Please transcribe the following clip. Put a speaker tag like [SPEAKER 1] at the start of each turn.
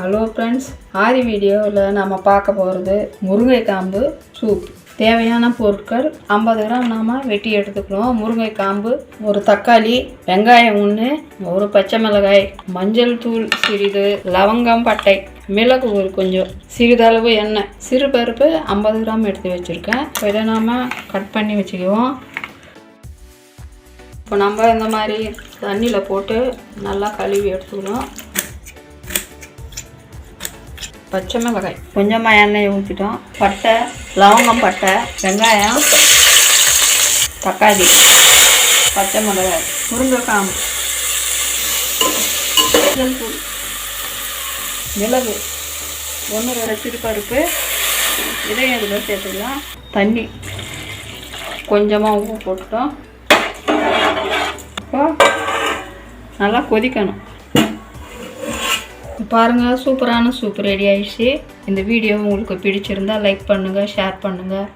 [SPEAKER 1] Hello friends, ஆரி வீடியோவில் நம்ம பார்க்க போகிறது முருங்கைக்காம்பு சூப். தேவையான பொருட்கள் 50 கிராம் நாம் வெட்டி எடுத்துக்கிறோம். முருங்கைக்காம்பு, ஒரு தக்காளி, வெங்காயம் 1, ஒரு பச்சை மிளகாய், மஞ்சள் தூள் சிறிது, லவங்கம், பட்டை, மிளகு ஒரு கொஞ்சம், சிறிதளவு எண்ணெய், சிறு பருப்பு 50 கிராம் எடுத்து வச்சுருக்கேன். இதை நாம் கட் பண்ணி வச்சுக்குவோம். இப்போ நம்ம இந்த மாதிரி தண்ணியில் போட்டு நல்லா கழுவி எடுத்துக்கணும். பச்சை மிளகாய், கொஞ்சமாக எண்ணெயை ஊற்றிட்டோம். பட்டை, லவங்கம், பட்டை, வெங்காயம், தக்காளி, பச்சை மிளகாய், முருங்கைக்காம்பு, தூள், மிளகு 1 சிறு பருப்பு, இதையும் இதில் சேர்த்துக்கலாம். தண்ணி கொஞ்சமாக உப்பு போட்டுட்டோம். இப்போ நல்லா கொதிக்கணும். பாருங்கள், சூப்பரான சூப் ரெடி ஆயிடுச்சு. இந்த வீடியோ உங்களுக்கு பிடிச்சிருந்தா லைக் பண்ணுங்கள், ஷேர் பண்ணுங்கள்.